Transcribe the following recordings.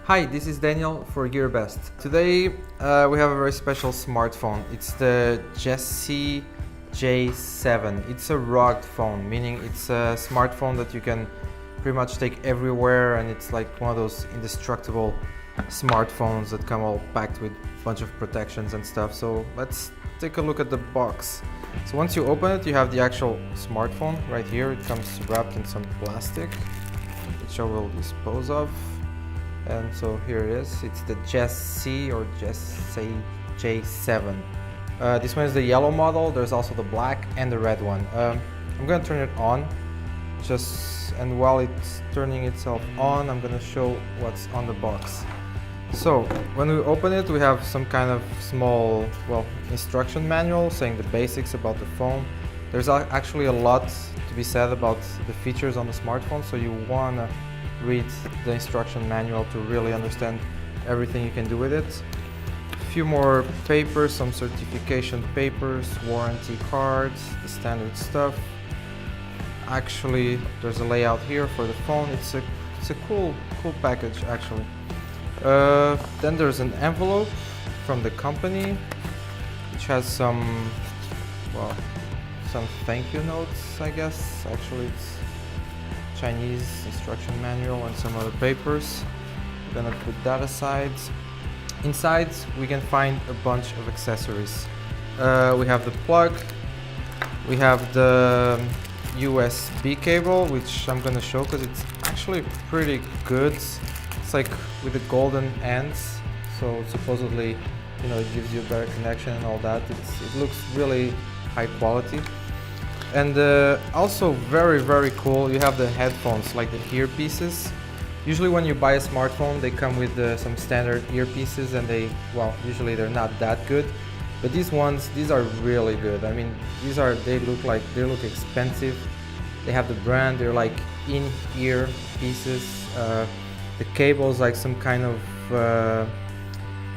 Hi, this is Daniel for Gearbest. Today we have a very special smartphone. It's the JESY J7. It's a rugged phone, meaning it's a smartphone that you can pretty much take everywhere, and it's like one of those indestructible smartphones that come all packed with a bunch of protections and stuff. So let's take a look at the box. So once you open it, you have the actual smartphone right here. It comes wrapped in some plastic, which I will dispose of. And so here it is. It's the JESY or JESY J7. This one is the yellow model. There's also the black and the red one. I'm going to turn it on, and while it's turning itself on, I'm going to show what's on the box. So when we open it, we have some kind of small, instruction manual saying the basics about the phone. There's actually a lot to be said about the features on the smartphone, so you want to read the instruction manual to really understand everything you can do with it. A few more papers, some certification papers, warranty cards, the standard stuff. Actually, there's a layout here for the phone. It's a cool package actually. Then there's an envelope from the company, which has some thank you notes, I guess. Actually, it's Chinese instruction manual and some other papers. We're gonna put that aside. Inside we can find a bunch of accessories. We have the plug, we have the USB cable, which I'm gonna show because it's actually pretty good. It's like with the golden ends, so supposedly, it gives you a better connection and all that. It looks really high quality. And also very cool, you have the headphones, like the earpieces. Usually when you buy a smartphone, they come with some standard earpieces, and usually they're not that good. But these are really good. I mean, they look expensive. They have the brand, they're like in-ear pieces. The cable is like some kind of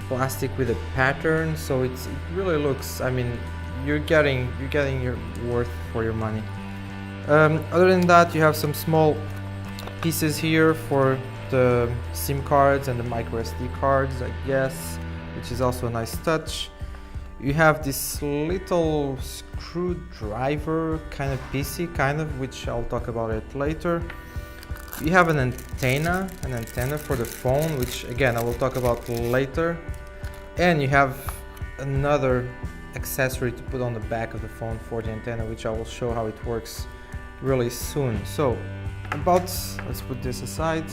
plastic with a pattern, so it really looks, I mean, you're getting your worth for your money. Other than that, you have some small pieces here for the SIM cards and the micro SD cards, I guess, which is also a nice touch. You have this little screwdriver kind of PC, which I'll talk about it later. You have an antenna for the phone, which again I will talk about later. And you have another accessory to put on the back of the phone for the antenna, which I will show how it works really soon. So let's put this aside.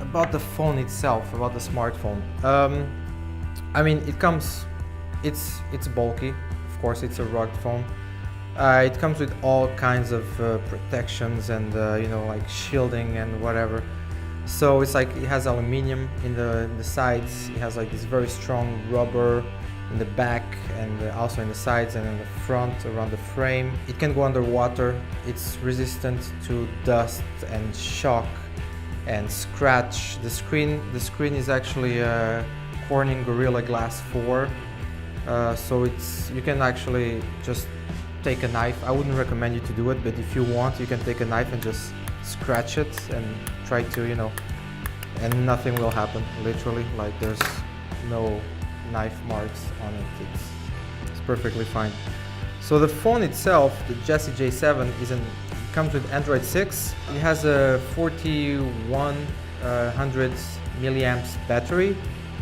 About the phone itself, about the smartphone. I mean, it's bulky. Of course, it's a rugged phone. It comes with all kinds of protections and like shielding and whatever. So it's like it has aluminum in the sides. It has like this very strong rubber in the back and also in the sides and in the front around the frame. It can go underwater. It's resistant to dust and shock and scratch. The screen is actually Corning Gorilla Glass 4. So you can actually just take a knife. I wouldn't recommend you to do it, but if you want, you can take a knife and just scratch it and try to, and nothing will happen, literally. Like there's no knife marks on it. It's perfectly fine. So the phone itself, the JESY J7, comes with Android 6. It has a 4100 milliamps battery.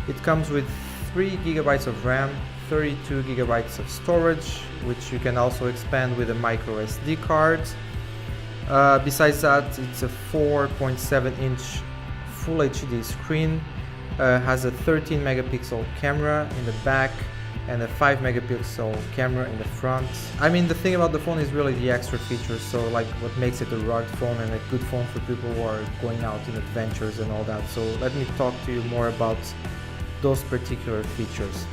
It comes with 3 gigabytes of RAM, 32 gigabytes of storage, which you can also expand with a micro SD card. Besides that, it's a 4.7 inch Full HD screen. Has a 13 megapixel camera in the back and a 5 megapixel camera in the front. I mean, the thing about the phone is really the extra features, so like what makes it a rugged phone and a good phone for people who are going out in adventures and all that. So let me talk to you more about those particular features.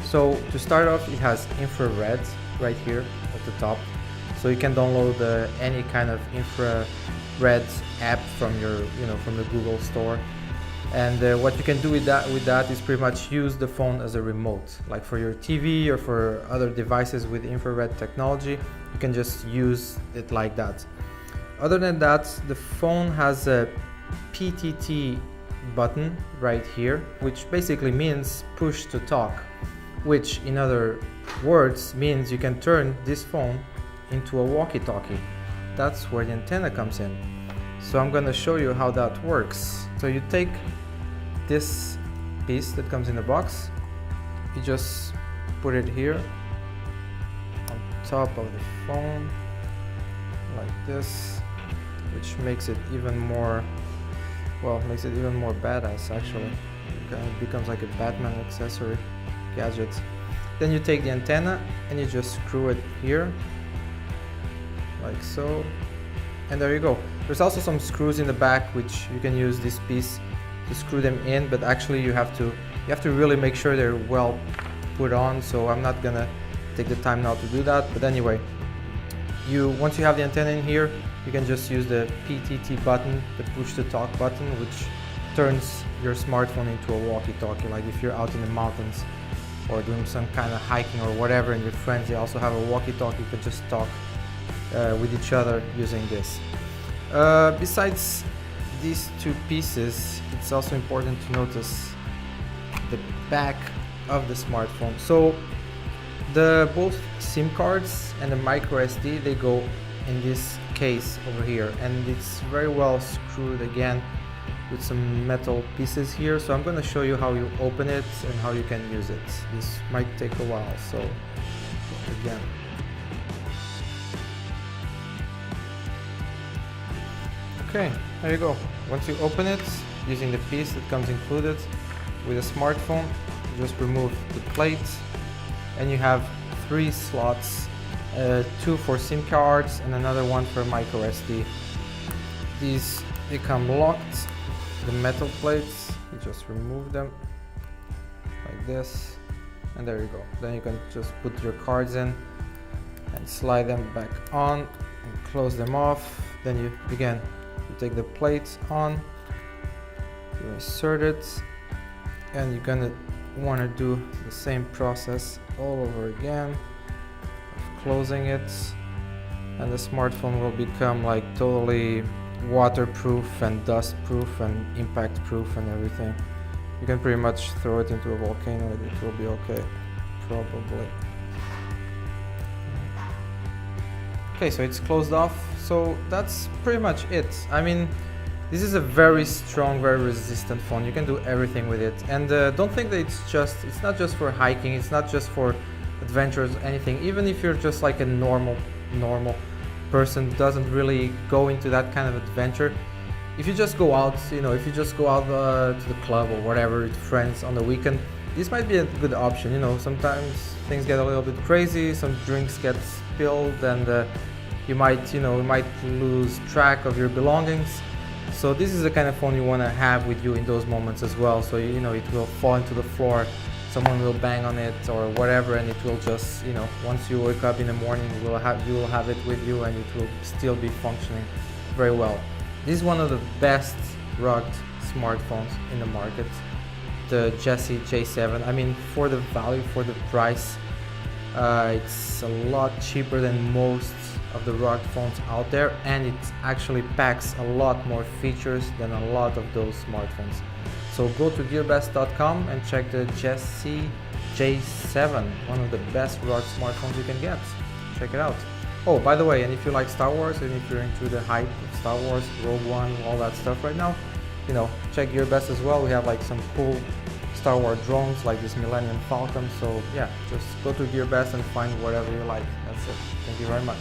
So to start off, it has infrared right here at the top, so you can download any kind of infrared app from from the Google store. And what you can do with that is pretty much use the phone as a remote, like for your TV or for other devices with infrared technology. You can just use it like that. Other than that, the phone has a PTT button right here, which basically means push to talk, which in other words means you can turn this phone into a walkie-talkie. That's where the antenna comes in. So I'm gonna show you how that works. So you take this piece that comes in the box, you just put it here on top of the phone like this, which makes it even more, well, makes it even more badass actually. It kind of becomes like a Batman accessory gadget. Then you take the antenna and you just screw it here like so, and there you go. There's also some screws in the back which you can use this piece to screw them in, but actually you have to really make sure they're well put on, so I'm not gonna take the time now to do that. But anyway, once you have the antenna in here, you can just use the PTT button, the push to talk button, which turns your smartphone into a walkie-talkie. Like if you're out in the mountains or doing some kind of hiking or whatever, and your friends, they also have a walkie-talkie, you can just talk with each other using this. Besides these two pieces, it's also important to notice the back of the smartphone. So both SIM cards and the micro SD, they go in this case over here, and it's very well screwed again with some metal pieces here. So I'm going to show you how you open it and how you can use it. This might take a while, so again. Okay, there you go. Once you open it, using the piece that comes included with a smartphone, you just remove the plate and you have 3 slots, 2 for SIM cards and another one for micro SD. These become locked, the metal plates, you just remove them like this, and there you go. Then you can just put your cards in and slide them back on and close them off. Then you take the plates on, you insert it, and you're gonna want to do the same process all over again of closing it, and the smartphone will become like totally waterproof and dust proof and impact proof and everything. You can pretty much throw it into a volcano and it will be okay, probably. Okay, so it's closed off. So that's pretty much it. I mean, this is a very strong, very resistant phone. You can do everything with it. And don't think that it's not just for hiking, it's not just for adventures, anything. Even if you're just like a normal person, doesn't really go into that kind of adventure. If you just go out, if you just go out to the club or whatever with friends on the weekend, this might be a good option. Sometimes things get a little bit crazy, some drinks get spilled, and you might lose track of your belongings. So this is the kind of phone you want to have with you in those moments as well. So it will fall into the floor, someone will bang on it or whatever, and it will just once you wake up in the morning, you will have it with you, and it will still be functioning very well. This is one of the best rugged smartphones in the market, the JESY J7. I mean, for the value, for the price, it's a lot cheaper than most of the rugged phones out there, and it actually packs a lot more features than a lot of those smartphones. So go to Gearbest.com and check the JESY J7, one of the best rugged smartphones you can get. Check it out. Oh, by the way, and if you like Star Wars and if you're into the hype of Star Wars, Rogue One, all that stuff right now, check Gearbest as well. We have like some cool Star Wars drones like this Millennium Falcon. So yeah, just go to Gearbest and find whatever you like. That's it. Thank you very much.